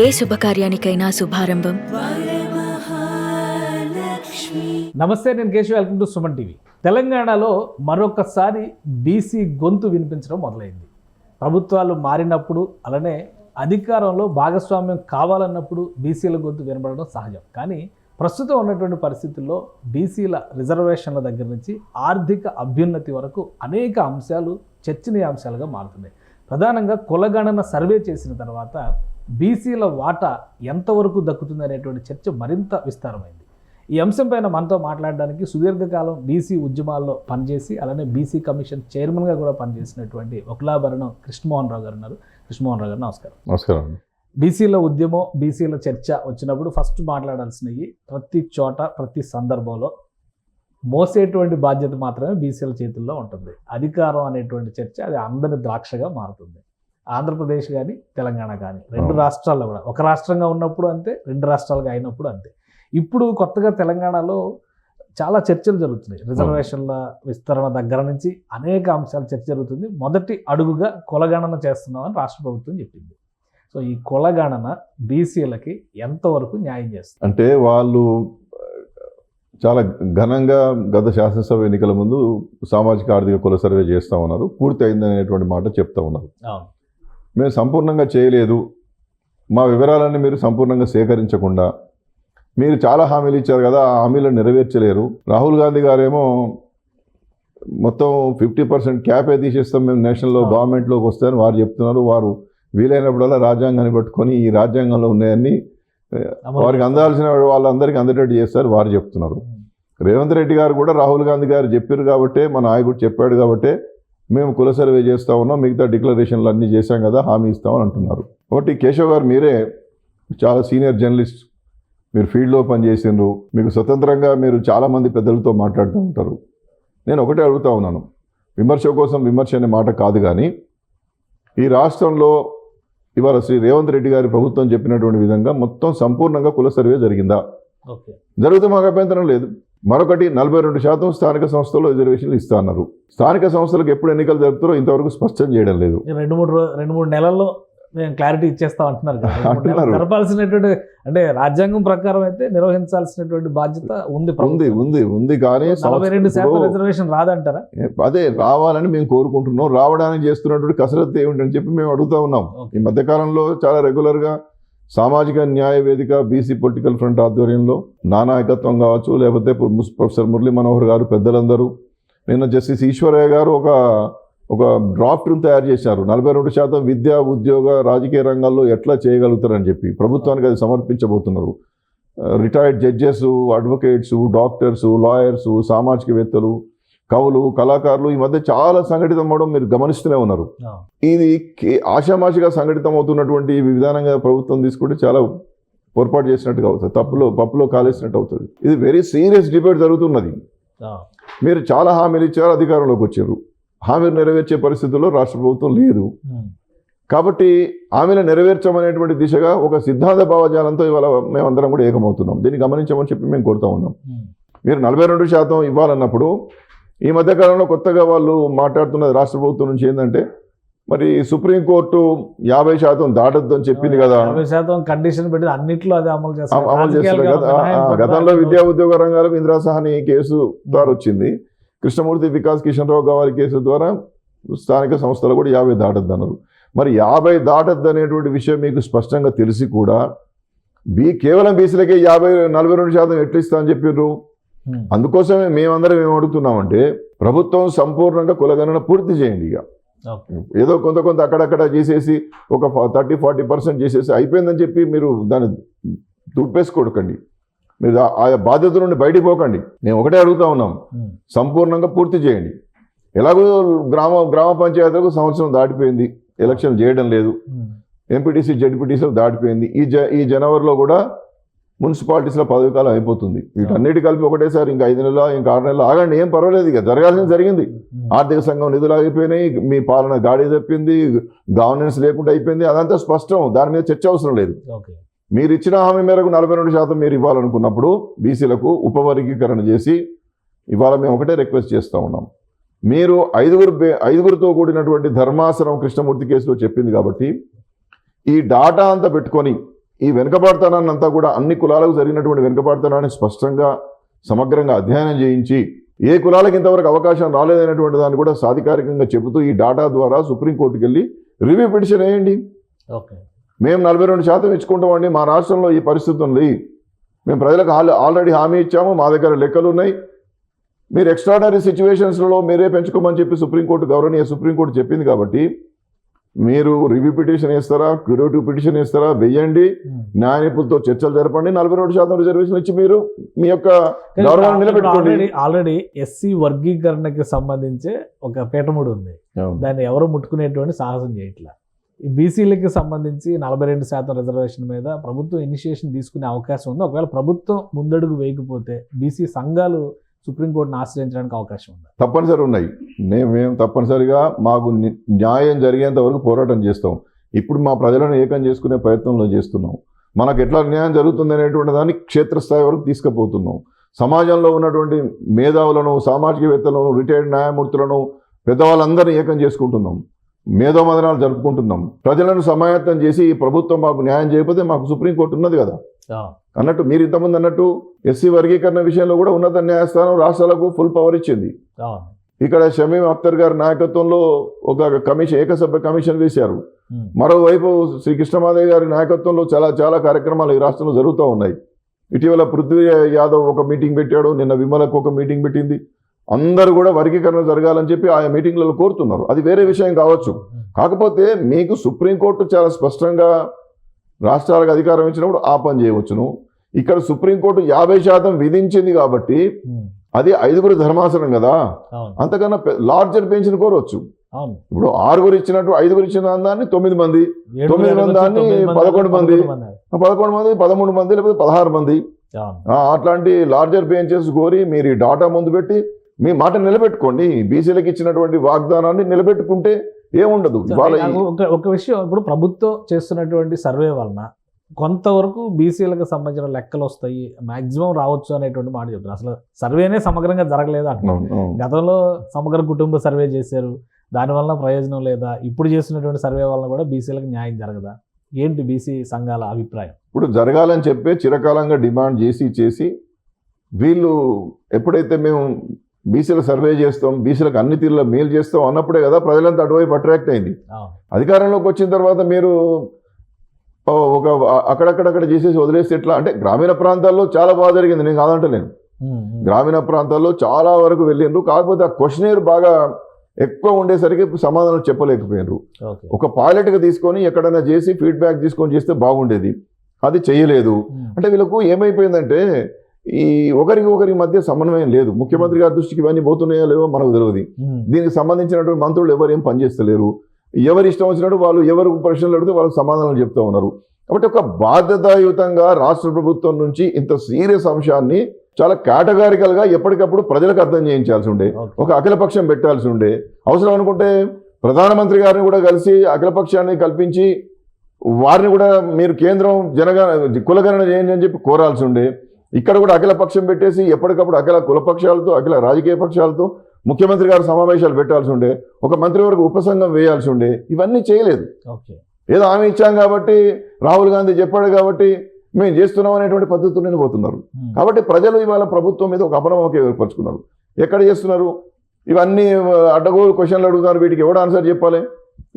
ఏ శుభకార్యానికైనా శుభారంభం. నమస్తే, నేను Keshav. Welcome to Suman TV. తెలంగాణలో మరొకసారి బీసీ గొంతు వినిపించడం మొదలైంది. ప్రభుత్వాలు మారినప్పుడు, అలానే అధికారంలో భాగస్వామ్యం కావాలన్నప్పుడు బీసీల గొంతు వినబడడం సహజం. కానీ ప్రస్తుతం ఉన్నటువంటి పరిస్థితుల్లో బీసీల రిజర్వేషన్ల దగ్గర నుంచి ఆర్థిక అభ్యున్నతి వరకు అనేక అంశాలు చర్చనీయాంశాలుగా మారుతున్నాయి. ప్రధానంగా కులగణన సర్వే చేసిన తర్వాత బీసీల వాటా ఎంతవరకు దక్కుతుంది అనేటువంటి చర్చ మరింత విస్తారమైంది. ఈ అంశంపైన మనతో మాట్లాడడానికి సుదీర్ఘకాలం బీసీ ఉద్యమాల్లో పనిచేసి, అలానే బీసీ కమిషన్ చైర్మన్గా కూడా పనిచేసినటువంటి ఒకలాభరణం కృష్ణమోహన్ రావు గారు ఉన్నారు. కృష్ణమోహన్ రావు గారు నమస్కారం. నమస్కారం. బీసీల ఉద్యమం, బీసీల చర్చ వచ్చినప్పుడు ఫస్ట్ మాట్లాడాల్సినవి, ప్రతి చోట ప్రతి సందర్భంలో మోసేటువంటి బాధ్యత మాత్రమే బీసీల చేతుల్లో ఉంటుంది. అధికారం అనేటువంటి చర్చ అది అందరి ద్రాక్షగా మారుతుంది. ఆంధ్రప్రదేశ్ కానీ తెలంగాణ కానీ రెండు రాష్ట్రాల్లో కూడా, ఒక రాష్ట్రంగా ఉన్నప్పుడు అంతే, రెండు రాష్ట్రాలుగా అయినప్పుడు అంతే. ఇప్పుడు కొత్తగా తెలంగాణలో చాలా చర్చలు జరుగుతున్నాయి. రిజర్వేషన్ల విస్తరణ దగ్గర నుంచి అనేక అంశాలు చర్చ జరుగుతుంది. మొదటి అడుగుగా కులగణన చేస్తున్నామని రాష్ట్ర ప్రభుత్వం చెప్పింది. సో ఈ కులగణన బీసీలకి ఎంతవరకు న్యాయం చేస్తుంది? అంటే వాళ్ళు చాలా ఘనంగా గత శాసనసభ ఎన్నికల ముందు సామాజిక ఆర్థిక కుల సర్వే చేస్తూ ఉన్నారు. పూర్తి అయిందనేటువంటి మాట చెప్తా ఉన్నారు. మేము సంపూర్ణంగా చేయలేదు, మా వివరాలన్నీ మీరు సంపూర్ణంగా సేకరించకుండా మీరు చాలా హామీలు ఇచ్చారు కదా, ఆ హామీలను నెరవేర్చలేరు. రాహుల్ గాంధీ గారేమో మొత్తం 50% క్యాపే తీసేస్తాం మేము నేషనల్లో, గవర్నమెంట్లోకి వస్తాయని వారు చెప్తున్నారు. వారు వీలైనప్పుడల్లా రాజ్యాంగాన్ని పట్టుకొని ఈ రాజ్యాంగంలో ఉన్నాయన్నీ వారికి అందాల్సిన వాళ్ళందరికీ అందేటట్టు చేస్తారు వారు చెప్తున్నారు. రేవంత్ రెడ్డి గారు కూడా రాహుల్ గాంధీ గారు చెప్పారు కాబట్టే, మా నాయకుడు చెప్పాడు కాబట్టే మేము కుల సర్వే చేస్తూ ఉన్నాం, మిగతా డిక్లరేషన్లు అన్నీ చేశాం కదా, హామీ ఇస్తామని అంటున్నారు. కాబట్టి కేశవ్ గారు, మీరే చాలా సీనియర్ జర్నలిస్ట్, మీరు ఫీల్డ్లో పనిచేసినారు, మీకు స్వతంత్రంగా మీరు చాలామంది పెద్దలతో మాట్లాడుతూ ఉంటారు. నేను ఒకటే అడుగుతూ ఉన్నాను, విమర్శ కోసం విమర్శ అనే మాట కాదు, కానీ ఈ రాష్ట్రంలో ఇవాళ శ్రీ రేవంత్ రెడ్డి గారి ప్రభుత్వం చెప్పినటువంటి విధంగా మొత్తం సంపూర్ణంగా కుల సర్వే జరిగిందా? జరిగితే మాకు అభ్యంతరం లేదు. మరొకటి, 42% స్థానిక సంస్థల్లో రిజర్వేషన్లు ఇస్తా అన్నారు. స్థానిక సంస్థలకు ఎప్పుడు ఎన్నికలు జరుపుతారో ఇంతవరకు స్పష్టం చేయడం లేదు. రెండు మూడు నెలల్లో మేము క్లారిటీ ఇచ్చేస్తాం అంటున్నారు. జరపాల్సినటువంటి, అంటే రాజ్యాంగం ప్రకారం అయితే నిర్వహించాల్సినటువంటి బాధ్యత ఉంది కానీ 42% రిజర్వేషన్ రాదంటారా? అదే రావాలని మేము కోరుకుంటున్నాం. రావడానికి చేస్తున్నటువంటి కసరత్తు ఏమిటని చెప్పి మేము అడుగుతా ఉన్నాం. ఈ మధ్యకాలంలో చాలా రెగ్యులర్గా సామాజిక న్యాయ వేదిక, బీసీ పొలిటికల్ ఫ్రంట్ ఆధ్వర్యంలో నా నాయకత్వం కావచ్చు, లేకపోతే ప్రొఫెసర్ మురళీ మనోహర్ గారు, పెద్దలందరూ, నిన్న జస్టిస్ ఈశ్వరయ్య గారు ఒక డ్రాఫ్ట్ను తయారు చేశారు. 42% విద్యా, ఉద్యోగ, రాజకీయ రంగాల్లో ఎట్లా చేయగలుగుతారని చెప్పి ప్రభుత్వానికి అది సమర్పించబోతున్నారు. Retired judges, advocates, doctors, lawyers, సామాజికవేత్తలు, కవులు, కళాకారులు ఈ మధ్య చాలా సంఘటితం అవడం మీరు గమనిస్తూనే ఉన్నారు. ఇది ఆషామాషిగా సంఘటితం అవుతున్నటువంటి విధానంగా ప్రభుత్వం తీసుకుంటే చాలా పొరపాటు చేసినట్టుగా అవుతుంది, పప్పులో కాలేసినట్టు అవుతుంది. ఇది వెరీ సీరియస్ డిబేట్ జరుగుతున్నది. మీరు చాలా హామీలు ఇచ్చారు, అధికారంలోకి వచ్చారు, హామీలు నెరవేర్చే పరిస్థితుల్లో రాష్ట్ర ప్రభుత్వం లేదు. కాబట్టి హామీలు నెరవేర్చమనేటువంటి దిశగా ఒక సిద్ధాంత భావజాలంతో ఇవాళ మేమందరం కూడా ఏకమవుతున్నాం. దీన్ని గమనించమని చెప్పి మేము కోరుతా ఉన్నాం. మీరు 42% ఇవ్వాలన్నప్పుడు ఈ మధ్యకాలంలో కొత్తగా వాళ్ళు మాట్లాడుతున్నది రాష్ట్ర ప్రభుత్వం నుంచి ఏంటంటే, మరి సుప్రీంకోర్టు 50% దాటద్దు అని చెప్పింది కదా, 50% కండిషన్ పెట్టి అన్నింటిలో అది అమలు చేస్తారు కదా. గతంలో విద్యా ఉద్యోగ రంగాలకు ఇందిరా సహాని కేసు ద్వారా వచ్చింది. కృష్ణమూర్తి, వికాస్ కిషన్ రావు గారి కేసు ద్వారా స్థానిక సంస్థలు కూడా 50 దాటద్దు అన్నారు. మరి 50 దాటద్దు అనేటువంటి విషయం మీకు స్పష్టంగా తెలిసి కూడా కేవలం బీసీలకే 42% ఎట్లు ఇస్తా అని చెప్పారు. అందుకోసమే మేమందరం ఏం అడుగుతున్నామంటే, ప్రభుత్వం సంపూర్ణంగా కులగణన పూర్తి చేయండి. ఇక ఏదో కొంత అక్కడక్కడ చేసేసి ఒక 30-40% చేసేసి అయిపోయిందని చెప్పి మీరు దాన్ని దుప్పేసుకోకండి. మీరు ఆ బాధ్యత నుండి బయటికి పోకండి. మేము ఒకటే అడుగుతా ఉన్నాం, సంపూర్ణంగా పూర్తి చేయండి. ఎలాగో గ్రామ పంచాయతీలకు సంవత్సరం దాటిపోయింది, ఎలక్షన్ చేయడం లేదు. ఎంపీటీసీ, జడ్పీటీసీలు దాటిపోయింది. ఈ జనవరిలో కూడా మున్సిపాలిటీస్లో పదవికాలం అయిపోతుంది. వీటన్నిటి కలిపి ఒకటేసారి ఇంకా 5 నెలలు, ఇంకా 6 నెలలు ఆగండి, ఏం పర్వాలేదు. ఇక జరగాల్సింది జరిగింది. ఆర్థిక సంఘం నిధులు ఆగిపోయినాయి, మీ పాలన గాడి తప్పింది, గవర్నెన్స్ లేకుండా అయిపోయింది. అదంతా స్పష్టం, దాని మీద చర్చ అవసరం లేదు. మీరు ఇచ్చిన హామీ మేరకు 42% మీరు ఇవ్వాలనుకున్నప్పుడు బీసీలకు ఉపవర్గీకరణ చేసి ఇవాళ మేము ఒకటే రిక్వెస్ట్ చేస్తూ ఉన్నాం. మీరు ఐదుగురితో కూడినటువంటి ధర్మాసనం కృష్ణమూర్తి కేసులో చెప్పింది కాబట్టి ఈ డాటా అంతా పెట్టుకొని ఈ వెనుకబాటుతనాన్ని అంతా కూడా అన్ని కులాలకు జరిగినటువంటి వెనుకబాటుతనాన్ని స్పష్టంగా సమగ్రంగా అధ్యయనం చేయించి ఏ కులాలకు ఇంతవరకు అవకాశం రాలేదనేటువంటి దాన్ని కూడా సాధికారికంగా చెబుతూ ఈ డాటా ద్వారా సుప్రీంకోర్టుకి వెళ్ళి రివ్యూ పిటిషన్ వేయండి. ఓకే, మేము 42% ఇచ్చుకుంటామండి, మా రాష్ట్రంలో ఈ పరిస్థితి ఉంది, మేము ప్రజలకు ఆల్రెడీ హామీ ఇచ్చాము, మా దగ్గర లెక్కలు ఉన్నాయి, మీరు ఎక్స్ట్రాడనరీ సిచ్యువేషన్స్లో మీరే పెంచుకోమని చెప్పి గౌరవనీయ సుప్రీంకోర్టు చెప్పింది. కాబట్టి మీరు రివ్యూ పిటిషన్ వేస్తారా, క్యూరేటివ్ పిటిషన్ వేస్తారా, వెయ్యండి, న్యాయ నిపుణులతో చర్చలు జరపండి, 42% రిజర్వేషన్ ఇచ్చి మీరు మీ యొక్క గౌరవాన్ని నిలబెట్టుకోండి. ఆల్రెడీ ఎస్సీ వర్గీకరణకి సంబంధించి ఒక పీఠముడు ఉంది, దాన్ని ఎవరు ముట్టుకునేటువంటి సాహసం చేయట్లా. ఈ బీసీలకి సంబంధించి 42% రిజర్వేషన్ మీద ప్రభుత్వం ఇనిషియేషన్ తీసుకునే అవకాశం ఉంది. ఒకవేళ ప్రభుత్వం ముందడుగు వేయకపోతే బీసీ సంఘాలు సుప్రీంకోర్టును ఆశ్రయించడానికి అవకాశం ఉంది. తప్పనిసరి ఉన్నాయి. మేము తప్పనిసరిగా మాకు న్యాయం జరిగేంత వరకు పోరాటం చేస్తాం. ఇప్పుడు మా ప్రజలను ఏకం చేసుకునే ప్రయత్నంలో చేస్తున్నాం. మనకు ఎట్లా న్యాయం జరుగుతుంది అనేటువంటి దాన్ని క్షేత్రస్థాయి వరకు తీసుకుపోతున్నాం. సమాజంలో ఉన్నటువంటి మేధావులను, సామాజికవేత్తలను, రిటైర్డ్ న్యాయమూర్తులను, పెద్దవాళ్ళందరినీ ఏకం చేసుకుంటున్నాం. మేధోమదనాలు జరుపుకుంటున్నాం. ప్రజలను సమాయత్తం చేసి ఈ ప్రభుత్వం మాకు న్యాయం చేయకపోతే మాకు సుప్రీంకోర్టు ఉన్నది కదా అన్నట్టు. మీరు ఇంతకుముందు అన్నట్టు ఎస్సీ వర్గీకరణ విషయంలో కూడా ఉన్నత న్యాయస్థానం రాష్ట్రాలకు ఫుల్ పవర్ ఇచ్చింది. ఇక్కడ షమీం అఖ్తర్ గారి నాయకత్వంలో ఒక కమిషన్, ఏకసభ్య కమిషన్ వేశారు. మరోవైపు శ్రీ కృష్ణమాదేవి గారి నాయకత్వంలో చాలా కార్యక్రమాలు ఈ రాష్ట్రంలో జరుగుతూ ఉన్నాయి. ఇటీవల పృథ్వీ యాదవ్ ఒక మీటింగ్ పెట్టాడు, నిన్న విమలకు ఒక మీటింగ్ పెట్టింది. అందరూ కూడా వర్గీకరణ జరగాలని చెప్పి ఆయా మీటింగ్లలో కోరుతున్నారు. అది వేరే విషయం కావచ్చు. కాకపోతే మీకు సుప్రీంకోర్టు చాలా స్పష్టంగా రాష్ట్రాలకు అధికారం ఇచ్చినప్పుడు ఆ పని చేయవచ్చును. ఇక్కడ సుప్రీంకోర్టు 50% విధించింది కాబట్టి అది 5 ధర్మాసనం కదా, అంతకన్నా లార్జర్ బెంచ్ని కోరవచ్చు. ఇప్పుడు 6 ఇచ్చినట్టు 5 ఇచ్చిన దాన్ని 9 మంది, 9 మంది దాన్ని 11 మంది, 11 మంది 13 మంది, లేకపోతే 16 మంది, అట్లాంటి లార్జర్ బెంచెస్ కోరి మీరు ఈ డాటా ముందు పెట్టి మీ మాట నిలబెట్టుకోండి. బీసీలకు ఇచ్చినటువంటి వాగ్దానాన్ని నిలబెట్టుకుంటే ఏముండదు. ఒక విషయం, ఇప్పుడు ప్రభుత్వం చేస్తున్నటువంటి సర్వే వలన కొంతవరకు బీసీలకు సంబంధించిన లెక్కలు వస్తాయి, మాక్సిమం రావచ్చు అనేటువంటి మాట చెప్తున్నారు. అసలు సర్వేనే సమగ్రంగా జరగలేదు అంటున్నారు. గతంలో సమగ్ర కుటుంబ సర్వే చేశారు, దానివల్ల ప్రయోజనం లేదా? ఇప్పుడు చేస్తున్నటువంటి సర్వే వలన కూడా బీసీలకు న్యాయం జరగదా? ఏంటి బీసీ సంఘాల అభిప్రాయం? ఇప్పుడు జరగాలని చెప్పి చిరకాలంగా డిమాండ్ చేసి వీళ్ళు ఎప్పుడైతే మేము బీసీల సర్వే చేస్తాం, బీసీలకు అన్ని తీరులో మేలు చేస్తాం అన్నప్పుడే కదా ప్రజలంతా అటువైపు అట్రాక్ట్ అయింది. అధికారంలోకి వచ్చిన తర్వాత మీరు ఒక అక్కడక్కడ చేసేసి వదిలేస్తే ఎట్లా అంటే, గ్రామీణ ప్రాంతాల్లో చాలా బాగా జరిగింది, నేను కాదంటలేను. గ్రామీణ ప్రాంతాల్లో చాలా వరకు వెళ్ళిండ్రు. కాకపోతే ఆ క్వశ్చనేర్ బాగా ఎక్కువ ఉండేసరికి సమాధానం చెప్పలేకపోయినారు. ఒక పైలట్గా తీసుకొని ఎక్కడైనా చేసి ఫీడ్బ్యాక్ తీసుకొని చేస్తే బాగుండేది, అది చేయలేదు. అంటే వీళ్ళకు ఏమైపోయిందంటే ఈ ఒకరికి మధ్య సమన్వయం లేదు. ముఖ్యమంత్రి గారి దృష్టికి ఇవన్నీ పోతున్నాయో లేవో మనకు తెలియదు. దీనికి సంబంధించినటువంటి మంత్రులు ఎవరు ఏం పనిచేస్తలేరు. ఎవరు ఇష్టం వచ్చినట్టు వాళ్ళు ఎవరు ప్రశ్నలు అడిగితే వాళ్ళకి సమాధానాలు చెప్తూ ఉన్నారు. కాబట్టి ఒక బాధ్యతాయుతంగా రాష్ట్ర ప్రభుత్వం నుంచి ఇంత సీరియస్ అంశాన్ని చాలా కేటగారికల్గా ఎప్పటికప్పుడు ప్రజలకు అర్థం చేయించాల్సి ఉండే, ఒక అఖిలపక్షం పెట్టాల్సి ఉండే. అవసరం అనుకుంటే ప్రధానమంత్రి గారిని కూడా కలిసి అఖిలపక్షాన్ని కల్పించి వారిని కూడా మీరు కేంద్రం కులగణన చేయండి అని చెప్పి కోరాల్సి ఉండే. ఇక్కడ కూడా అఖిలపక్షం పెట్టేసి ఎప్పటికప్పుడు అఖిల కులపక్షాలతో, అఖిల రాజకీయ పక్షాలతో ముఖ్యమంత్రి గారు సమావేశాలు పెట్టాల్సి ఉండే, ఒక మంత్రివర్గ ఉపసంఘం వేయాల్సి ఉండే. ఇవన్నీ చేయలేదు. ఏదో హామీ ఇచ్చాం కాబట్టి, రాహుల్ గాంధీ చెప్పాడు కాబట్టి మేము చేస్తున్నాం అనేటువంటి పద్ధతుల్లోనే పోతున్నారు. కాబట్టి ప్రజలు ఇవాళ ప్రభుత్వం మీద ఒక అపనమ్మకం ఏర్పరచుకున్నారు. ఎక్కడ చేస్తున్నారు? ఇవన్నీ అడ్డగోలు క్వశ్చన్లు అడుగుతారు, వీటికి ఎవడు ఆన్సర్ చెప్పాలి?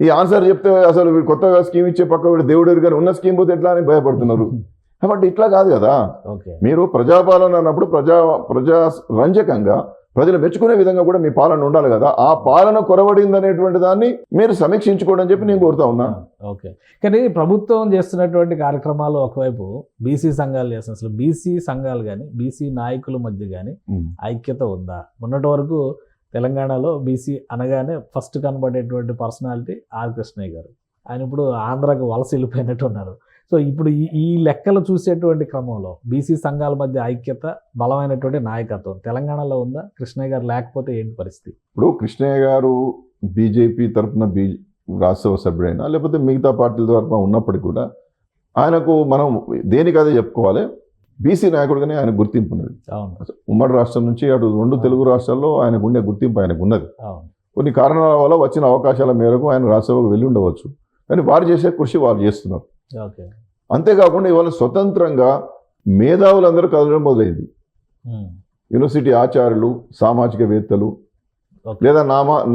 ఈ ఆన్సర్ చెప్తే అసలు వీడు కొత్తగా స్కీమ్ ఇచ్చే పక్క వీడు దేవుడు కానీ ఉన్న స్కీమ్ పోతే ఎట్లా అని భయపడుతున్నారు. కాబట్టి ఇట్లా కాదు కదా. మీరు ప్రజాపాలన అన్నప్పుడు ప్రజా రంజకంగా ప్రజలు మెచ్చుకునే విధంగా కూడా మీ పాలన ఉండాలి కదా. ఆ పాలన కొరవడింది అనేటువంటి దాన్ని మీరు సమీక్షించుకోవడం చెప్పి నేను కోరుతా ఉన్నా. ఓకే, కానీ ప్రభుత్వం చేస్తున్నటువంటి కార్యక్రమాలు ఒకవైపు బీసీ సంఘాలు చేస్తున్నారు. అసలు బీసీ సంఘాలు కానీ బీసీ నాయకుల మధ్య కానీ ఐక్యత ఉందా? మొన్నటి వరకు తెలంగాణలో బీసీ అనగానే ఫస్ట్ కనబడేటువంటి పర్సనాలిటీ ఆర్ కృష్ణయ్య గారు. ఆయన ఇప్పుడు ఆంధ్రాకి వలస వెళ్ళిపోయినట్టు ఉన్నారు. సో ఇప్పుడు ఈ లెక్కలు చూసేటువంటి క్రమంలో బీసీ సంఘాల మధ్య ఐక్యత, బలమైనటువంటి నాయకత్వం తెలంగాణలో ఉందా? కృష్ణయ్య గారు లేకపోతే ఏంటి పరిస్థితి? ఇప్పుడు కృష్ణయ్య గారు బీజేపీ తరఫున రాజ్యసభ సభ్యుడైనా లేకపోతే మిగతా పార్టీల తరఫున ఉన్నప్పటికీ కూడా ఆయనకు మనం దేనికి అదే చెప్పుకోవాలి, బీసీ నాయకుడిగానే ఆయన గుర్తింపు ఉన్నది. ఉమ్మడి రాష్ట్రం నుంచి అటు 2 తెలుగు రాష్ట్రాల్లో ఆయనకు ఉండే గుర్తింపు ఆయనకు ఉన్నది. కొన్ని కారణాల వల్ల వచ్చిన అవకాశాల మేరకు ఆయన రాజ్యసభకు వెళ్ళి ఉండవచ్చు, కానీ వారు చేసే కృషి వారు చేస్తున్నారు. అంతేకాకుండా ఇవాళ స్వతంత్రంగా మేధావులందరూ కదలడం మొదలైంది. యూనివర్సిటీ ఆచార్యులు, సామాజికవేత్తలు, లేదా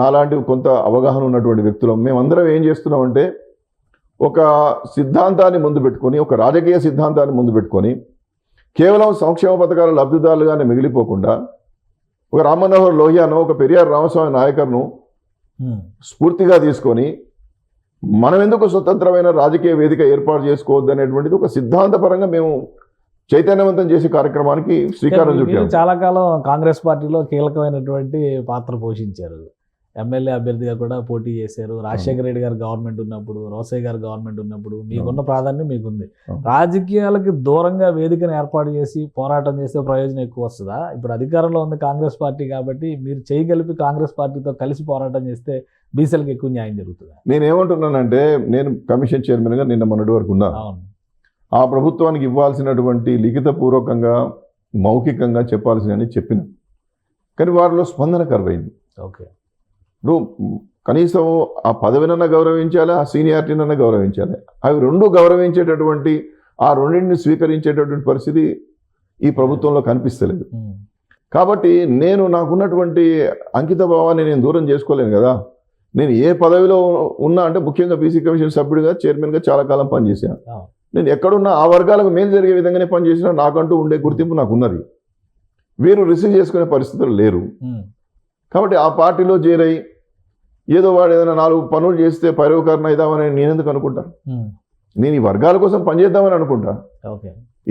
నాలాంటి కొంత అవగాహన ఉన్నటువంటి వ్యక్తులు మేమందరం ఏం చేస్తున్నామంటే ఒక సిద్ధాంతాన్ని ముందు పెట్టుకొని, ఒక రాజకీయ సిద్ధాంతాన్ని ముందు పెట్టుకొని కేవలం సంక్షేమ పథకాల లబ్ధిదారులుగానే మిగిలిపోకుండా ఒక రామ్ మనోహర్ లోహియాను, ఒక పెరియార్ రామస్వామి నాయకర్ను స్ఫూర్తిగా తీసుకొని మనం ఎందుకు స్వతంత్రమైన రాజకీయ వేదిక ఏర్పాటు చేసుకోవద్దు అనేటువంటిది ఒక సిద్ధాంతపరంగా మేము చైతన్యవంతం చేసే కార్యక్రమానికి శ్రీకారం చుట్టాము. చాలా కాలం కాంగ్రెస్ పార్టీలో కీలకమైనటువంటి పాత్ర పోషించారు. ఎమ్మెల్యే అభ్యర్థిగా కూడా పోటీ చేశారు. రాజశేఖర రెడ్డి గారు గవర్నమెంట్ ఉన్నప్పుడు, రోసయ్య గారు గవర్నమెంట్ ఉన్నప్పుడు మీకున్న ప్రాధాన్యం మీకుంది. రాజకీయాలకి దూరంగా వేదికను ఏర్పాటు చేసి పోరాటం చేస్తే ప్రయోజనం ఎక్కువ వస్తుందా? ఇప్పుడు అధికారంలో ఉంది కాంగ్రెస్ పార్టీ కాబట్టి మీరు చేయగలిపి కాంగ్రెస్ పార్టీతో కలిసి పోరాటం చేస్తే బీసీలకు ఎక్కువ న్యాయం జరుగుతుందా? నేనేమంటున్నానంటే, నేను కమిషన్ చైర్మన్గా నిన్న మొన్నటి వరకు ఉన్నాను. అవును. ఆ ప్రభుత్వానికి ఇవ్వాల్సినటువంటి లిఖితపూర్వకంగా, మౌఖికంగా చెప్పాల్సినవి చెప్పిన, కానీ వారిలో స్పందన కరువైంది. ఓకే. ఇప్పుడు కనీసం ఆ పదవినన్నా గౌరవించాలి, ఆ సీనియారిటీనన్నా గౌరవించాలి. అవి రెండు గౌరవించేటటువంటి, ఆ రెండింటిని స్వీకరించేటటువంటి పరిస్థితి ఈ ప్రభుత్వంలో కనిపిస్తలేదు. కాబట్టి నాకున్నటువంటి అంకిత భావాన్ని నేను దూరం చేసుకోలేను కదా. నేను ఏ పదవిలో ఉన్నా అంటే, ముఖ్యంగా బీసీ కమిషన్ సభ్యుడిగా, చైర్మన్గా చాలా కాలం పనిచేశాను. నేను ఎక్కడున్నా ఆ వర్గాలకు మేలు జరిగే విధంగానే పనిచేసినా నాకంటూ ఉండే గుర్తింపు నాకు ఉన్నది. వీరు రిసీవ్ చేసుకునే పరిస్థితులు లేరు. కాబట్టి ఆ పార్టీలో చేరై ఏదో వాడు ఏదైనా 4 పనులు చేస్తే పైరవకరణ అవుదామని నేను ఎందుకు అనుకుంటాను? నేను ఈ వర్గాల కోసం పనిచేద్దామని అనుకుంటా.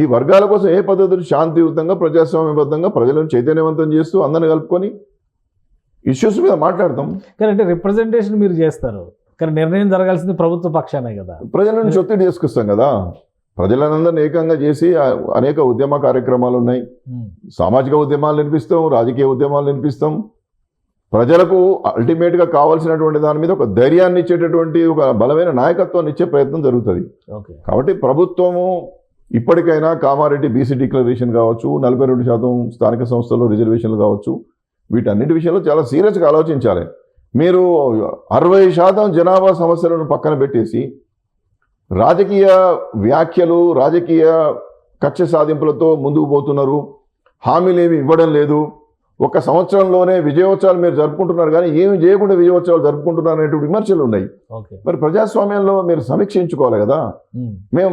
ఈ వర్గాల కోసం ఏ పద్ధతులు శాంతియుతంగా, ప్రజాస్వామ్యబద్ధంగా ప్రజలను చైతన్యవంతం చేస్తూ అందరిని కలుపుకొని ఇష్యూస్ మీద మాట్లాడతాం. కానీ అంటే రిప్రజెంటేషన్ మీరు చేస్తారు, కానీ నిర్ణయం జరగాల్సింది ప్రభుత్వ పక్షానే కదా. ప్రజల నుంచి ఒత్తిడి తీసుకొస్తాం కదా. ప్రజలందరినీ ఏకంగా చేసి అనేక ఉద్యమ కార్యక్రమాలు ఉన్నాయి. సామాజిక ఉద్యమాలు నిర్మిస్తాం, రాజకీయ ఉద్యమాలు నిర్మిస్తాం. ప్రజలకు అల్టిమేట్గా కావాల్సినటువంటి దాని మీద ఒక ధైర్యాన్ని ఇచ్చేటటువంటి, ఒక బలమైన నాయకత్వాన్ని ఇచ్చే ప్రయత్నం జరుగుతుంది. కాబట్టి ప్రభుత్వము ఇప్పటికైనా కామారెడ్డి బీసీ డిక్లరేషన్ కావచ్చు, 42% స్థానిక సంస్థల్లో రిజర్వేషన్లు కావచ్చు, వీటన్నిటి విషయంలో చాలా సీరియస్గా ఆలోచించాలి. మీరు 60% జనాభా సమస్యలను పక్కన పెట్టేసి రాజకీయ వ్యాఖ్యలు, రాజకీయ కక్ష సాధింపులతో ముందుకు పోతున్నారు. హామీలు ఏమి ఇవ్వడం లేదు. ఒక సంవత్సరంలోనే విజయోత్సవాలు మీరు జరుపుకుంటున్నారు, కానీ ఏమి చేయకుండా విజయోత్సవాలు జరుపుకుంటున్నారు అనేటువంటి విమర్శలు ఉన్నాయి. మరి ప్రజాస్వామ్యంలో మీరు సమీక్షించుకోవాలి కదా.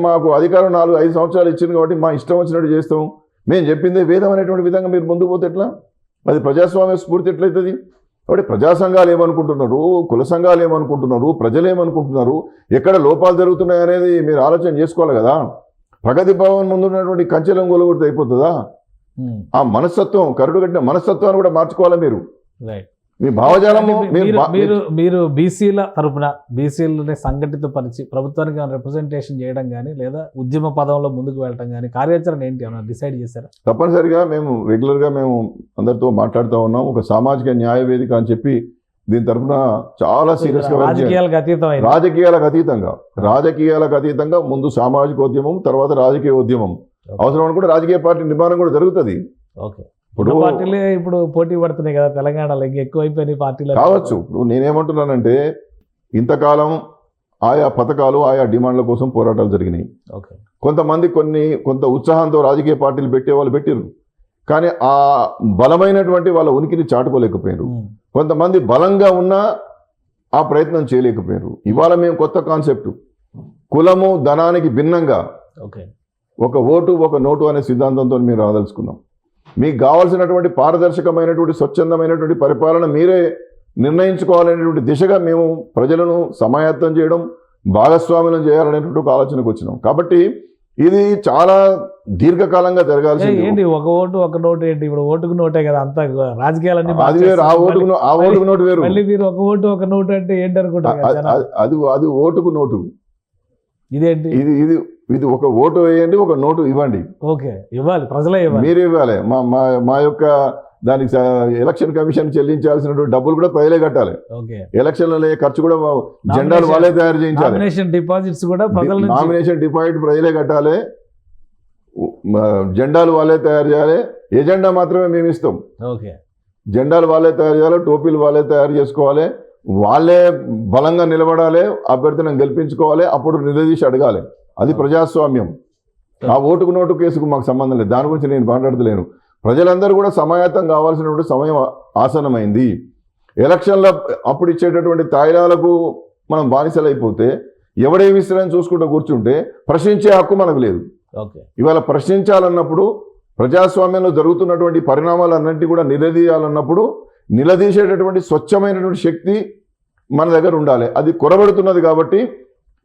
మాకు అధికారం 4-5 సంవత్సరాలు ఇచ్చింది కాబట్టి మా ఇష్టం వచ్చినట్టు చేస్తాం, మేము చెప్పిందే వేదం అనేటువంటి విధంగా మీరు ముందుకు పోతే ఎట్లా? అది ప్రజాస్వామ్య స్ఫూర్తి ఎట్లయితుంది? కాబట్టి ప్రజా సంఘాలు ఏమనుకుంటున్నారు, కుల సంఘాలు ఏమనుకుంటున్నారు, ప్రజలు ఏమనుకుంటున్నారు, ఎక్కడ లోపాలు జరుగుతున్నాయి అనేది మీరు ఆలోచన చేసుకోవాలి కదా. ప్రగతి భవన్ ముందు ఉన్నటువంటి కంచెలం గొలగొడితే అయిపోతుందా? ఆ మనస్తత్వం, కరుడు కట్టిన మనస్తత్వాన్ని కూడా మార్చుకోవాలి మీరు. మీ భావజాలము. మీరు బీసీల తరపున బీసీలని సంఘటితపరిచి ప్రభుత్వానికి రిప్రజెంటేషన్ చేయడం కానీ, లేదా ఉద్యమ పదంలో ముందుకు వెళ్ళడం కానీ కార్యాచరణ ఏంటి ఏమైనా డిసైడ్ చేశారా? తప్పనిసరిగా మేము రెగ్యులర్గా అందరితో మాట్లాడుతూ ఉన్నాం. ఒక సామాజిక న్యాయ వేదిక అని చెప్పి దీని తరఫున చాలా సీరియస్గా, రాజకీయాలకు అతీతంగా ముందు సామాజిక ఉద్యమం, తర్వాత రాజకీయ ఉద్యమం, అవసరం కూడా రాజకీయ పార్టీ నిర్మాణం కూడా జరుగుతుంది. ఇప్పుడు పోటీ పడుతున్నాయి కదా తెలంగాణలో, ఎక్కువైపోయినాయి పార్టీలు కావచ్చు. ఇప్పుడు నేనేమంటున్నానంటే, ఇంతకాలం ఆయా పథకాలు, ఆయా డిమాండ్ల కోసం పోరాటాలు జరిగినాయి. కొంతమంది కొంత ఉత్సాహంతో రాజకీయ పార్టీలు పెట్టేవాళ్ళు పెట్టిరు, కానీ ఆ బలమైనటువంటి వాళ్ళ ఉనికిని చాటుకోలేకపోయారు. కొంతమంది బలంగా ఉన్నా ఆ ప్రయత్నం చేయలేకపోయారు. ఇవాళ మేము కొత్త కాన్సెప్ట్, కులము ధనానికి భిన్నంగా ఒక ఓటు ఒక నోటు అనే సిద్ధాంతంతో మేము రాదలుచుకున్నాం. మీకు కావాల్సినటువంటి పారదర్శకమైనటువంటి, స్వచ్ఛందమైనటువంటి పరిపాలన మీరే నిర్ణయించుకోవాలనేటువంటి దిశగా మేము ప్రజలను సమాయత్తం చేయడం, భాగస్వామ్యం చేయాలనేటువంటి ఒక ఆలోచనకు వచ్చినాం. కాబట్టి ఇది చాలా దీర్ఘకాలంగా జరగాల్సింది. ఏంటి ఒక ఓటు ఒక నోటు ఏంటి? ఇప్పుడు ఓటుకు నోటే కదా అంతా రాజకీయాలన్నీ. అది వేరు, ఆ ఓటుకు నోటు వేరు. మళ్ళీ మీరు ఒక ఓటు ఒక నోటు అంటే ఏంటి అనుకుంటారు? అది ఓటుకు నోటు. ఇదేంటి? ఇది ఒక ఓటు వేయండి, ఒక నోటు ఇవ్వండి. ఓకే, ఇవ్వాలి, ప్రజలే ఇవ్వాలి, మీరు ఇవ్వాలి. మా యొక్క దానికి ఎలక్షన్ కమిషన్ చెల్లించాల్సినటువంటి డబ్బులు కూడా ప్రజలే కట్టాలి. ఎలక్షన్ల ఖర్చు కూడా జెండాలు వాళ్ళే తయారు చేయించాలి. నామినేషన్ డిపాజిట్స్ కూడా నామినేషన్ డిపాజిట్ ప్రజలే కట్టాలి. జెండాలు వాళ్ళే తయారు చేయాలి. ఎజెండా మాత్రమే మేము ఇస్తాం. జెండాలు వాళ్ళే తయారు చేయాలి, టోపీలు వాళ్ళే తయారు చేసుకోవాలి. వాళ్ళే బలంగా నిలబడాలి, అభ్యర్థిని గెలిపించుకోవాలి, అప్పుడు నిలదీసి అడగాలి. అది ప్రజాస్వామ్యం. ఆ ఓటుకు నోటు కేసుకు మాకు సంబంధం లేదు, దాని గురించి నేను మాట్లాడతలేను. ప్రజలందరూ కూడా సమాయత్తం కావాల్సినటువంటి సమయం ఆసన్నమైంది. ఎలక్షన్ల అప్పుడు ఇచ్చేటటువంటి తాయిలాలకు మనం బానిసలైపోతే ఎవడే విషయాన్ని చూసుకుంటూ కూర్చుంటే ప్రశ్నించే హక్కు మనకు లేదు. ఇవాళ ప్రశ్నించాలన్నప్పుడు, ప్రజాస్వామ్యంలో జరుగుతున్నటువంటి పరిణామాలన్నింటినీ కూడా నిలదీయాలన్నప్పుడు నిలదీసేటటువంటి స్వచ్ఛమైనటువంటి శక్తి మన దగ్గర ఉండాలి. అది కొరబడుతున్నది. కాబట్టి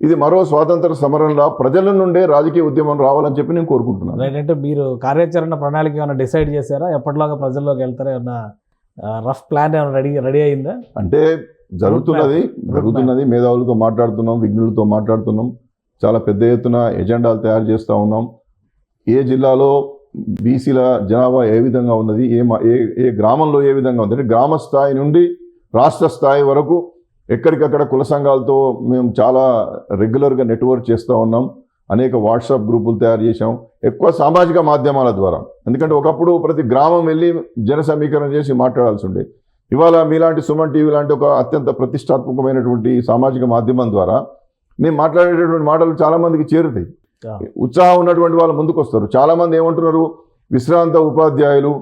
ఇది మరో స్వాతంత్ర సమరంలో ప్రజల నుండే రాజకీయ ఉద్యమం రావాలని చెప్పి నేను కోరుకుంటున్నాను. అంటే మీరు కార్యాచరణ ప్రణాళిక ఏమైనా డిసైడ్ చేశారా? ఎప్పటిలాగా ప్రజల్లోకి వెళ్తారా? ఏమన్నా రఫ్ ప్లాన్ ఏమైనా రెడీ అయిందా? అంటే జరుగుతున్నది. మేధావులతో మాట్లాడుతున్నాం, విజ్ఞులతో మాట్లాడుతున్నాం. చాలా పెద్ద ఎత్తున ఎజెండాలు తయారు చేస్తూ ఉన్నాం. ఏ జిల్లాలో బీసీల జనాభా ఏ విధంగా ఉన్నది, ఏ గ్రామంలో ఏ విధంగా ఉంది, అంటే గ్రామ స్థాయి నుండి రాష్ట్ర స్థాయి వరకు ఎక్కడికక్కడ కుల సంఘాలతో మేము చాలా రెగ్యులర్గా నెట్వర్క్ చేస్తూ ఉన్నాం. అనేక వాట్సాప్ గ్రూపులు తయారు చేశాం, ఎక్కువ సామాజిక మాధ్యమాల ద్వారా. ఎందుకంటే ఒకప్పుడు ప్రతి గ్రామం వెళ్ళి జన సమీకరణ చేసి మాట్లాడాల్సి ఉండేది. ఇవాళ మీలాంటి సుమన్ టీవీ లాంటి ఒక అత్యంత ప్రతిష్టాత్మకమైనటువంటి సామాజిక మాధ్యమం ద్వారా నేను మాట్లాడేటటువంటి మాటలు చాలామందికి చేరుతాయి. ఉత్సాహం ఉన్నటువంటి వాళ్ళు ముందుకు వస్తారు. చాలామంది ఏమంటున్నారు, విశ్రాంత ఉపాధ్యాయులు,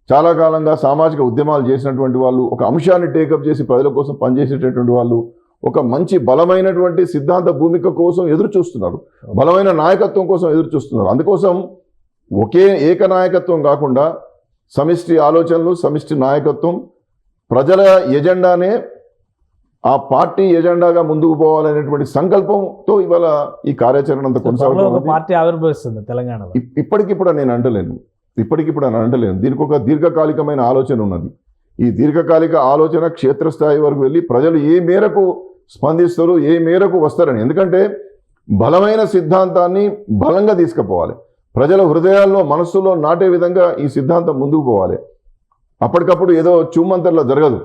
చాలా కాలంగా సామాజిక ఉద్యమాలు చేసినటువంటి వాళ్ళు, ఒక అంశాన్ని టేకప్ చేసి ప్రజల కోసం పనిచేసేటటువంటి వాళ్ళు, ఒక మంచి బలమైనటువంటి సిద్ధాంత భూమిక కోసం ఎదురు చూస్తున్నారు, బలమైన నాయకత్వం కోసం ఎదురు చూస్తున్నారు. అందుకోసం ఒకే ఏకనాయకత్వం కాకుండా సమిష్టి ఆలోచనలు, సమిష్టి నాయకత్వం, ప్రజల ఎజెండానే ఆ పార్టీ ఎజెండాగా ముందుకు పోవాలనేటువంటి సంకల్పంతో ఇవాళ ఈ కార్యాచరణ అంతా కొనసాగుతుంది. పార్టీ ఆవిర్భవిస్తుంది తెలంగాణలో. ఇప్పటికిప్పుడు అని అంటలేను. దీనికి ఒక దీర్ఘకాలికమైన ఆలోచన ఉన్నది. ఈ దీర్ఘకాలిక ఆలోచన క్షేత్రస్థాయి వరకు వెళ్ళి ప్రజలు ఏ మేరకు స్పందిస్తారు, ఏ మేరకు వస్తారని. ఎందుకంటే బలమైన సిద్ధాంతాన్ని బలంగా తీసుకుపోవాలి, ప్రజల హృదయాల్లో మనస్సులో నాటే విధంగా ఈ సిద్ధాంతం ముందుకు పోవాలి. అప్పటికప్పుడు ఏదో చూమంతర్లా జరగదు.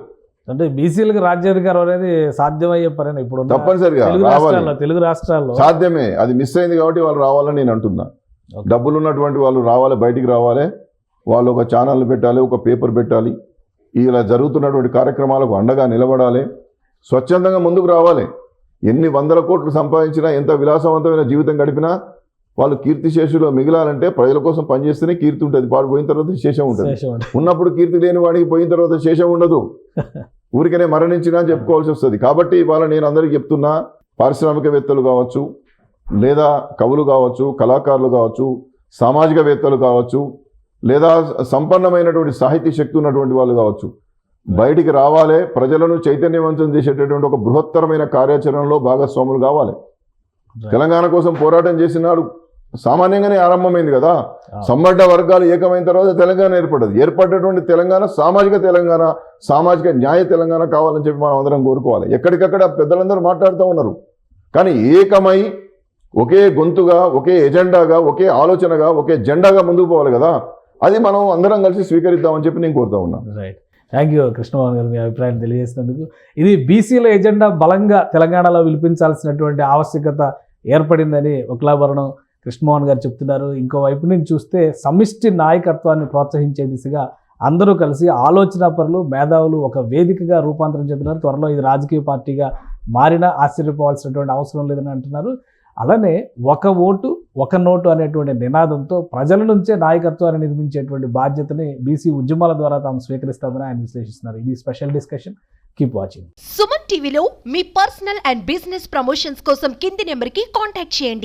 అంటే బీసీలకు రాజ్యాధికారం అనేది సాధ్యమయ్యే పని ఇప్పుడు తప్పనిసరిగా తెలుగు రాష్ట్రాల్లో సాధ్యమే. అది మిస్ అయింది కాబట్టి వాళ్ళు రావాలని నేను అంటున్నా. డబ్బులు ఉన్నటువంటి వాళ్ళు రావాలి, బయటికి రావాలి. వాళ్ళు ఒక ఛానల్ పెట్టాలి, ఒక పేపర్ పెట్టాలి, ఇలా జరుగుతున్నటువంటి కార్యక్రమాలకు అండగా నిలబడాలి, స్వచ్ఛందంగా ముందుకు రావాలి. ఎన్ని వందల కోట్లు సంపాదించినా, ఎంత విలాసవంతమైన జీవితం గడిపినా వాళ్ళు కీర్తిశేషులో మిగిలాలంటే ప్రజల కోసం పనిచేస్తేనే కీర్తి ఉంటుంది. వాడు పోయిన తర్వాత శేషం ఉంటుంది. ఉన్నప్పుడు కీర్తి లేని వాడికి పోయిన తర్వాత శేషం ఉండదు. ఊరికనే మరణించినా అని చెప్పుకోవాల్సి వస్తుంది. కాబట్టి ఇవాళ నేను అందరికీ చెప్తున్నా, పారిశ్రామికవేత్తలు కావచ్చు, లేదా కవులు కావచ్చు, కళాకారులు కావచ్చు, సామాజికవేత్తలు కావచ్చు, లేదా సంపన్నమైనటువంటి సాహిత్య శక్తి ఉన్నటువంటి వాళ్ళు కావచ్చు, బయటికి రావాలి. ప్రజలను చైతన్యవంతం చేసేటటువంటి ఒక బృహత్తరమైన కార్యాచరణలో భాగస్వాములు కావాలి. తెలంగాణ కోసం పోరాటం చేసినాడు సామాన్యంగానే ఆరంభమైంది కదా. సమ్మడ్డ వర్గాలు ఏకమైన తర్వాత తెలంగాణ ఏర్పడ్డటువంటి తెలంగాణ సామాజిక న్యాయ తెలంగాణ కావాలని చెప్పి మనం అందరం కోరుకోవాలి. ఎక్కడికక్కడ పెద్దలందరూ మాట్లాడుతూ ఉన్నారు, కానీ ఏకమై ఒకే గొంతుగా, ఒకే ఎజెండాగా, ఒకే ఆలోచనగా, ఒకే జెండాగా ముందుకు పోవాలి కదా. అది మనం అందరం కలిసి స్వీకరిద్దామని చెప్పి నేను కోరుతా ఉన్నాను. రైట్, థ్యాంక్ యూ కృష్ణమోహన్ గారు, మీ అభిప్రాయం తెలియజేసినందుకు. ఇది బీసీల ఎజెండా బలంగా తెలంగాణలో వినిపించాల్సినటువంటి ఆవశ్యకత ఏర్పడిందని ఒకలాభరణం కృష్ణమోహన్ గారు చెప్తున్నారు. ఇంకో వైపు నుంచి చూస్తే సమిష్టి నాయకత్వాన్ని ప్రోత్సహించే దిశగా అందరూ కలిసి ఆలోచన పరులు, మేధావులు ఒక వేదికగా రూపాంతరం చెందుతున్నారు. త్వరలో ఇది రాజకీయ పార్టీగా మారినా ఆశ్చర్యపోవాల్సినటువంటి అవసరం లేదని అంటున్నారు. అలానే ఒక ఓటు ఒక నోటు అనేటువంటి నినాదంతో ప్రజల నుంచే నాయకత్వాన్ని నిర్మించేటువంటి బాధ్యతని బీసీ ఉద్యమాల ద్వారా తాము స్వీకరిస్తామని ఆయన విశ్లేషిస్తున్నారు. ఇది special discussion. Keep watching. Suman టీవీలో మీ పర్సనల్ అండ్ బిజినెస్ ప్రమోషన్స్ కోసం కింది నెంబర్కి కాంటాక్ట్ చేయండి.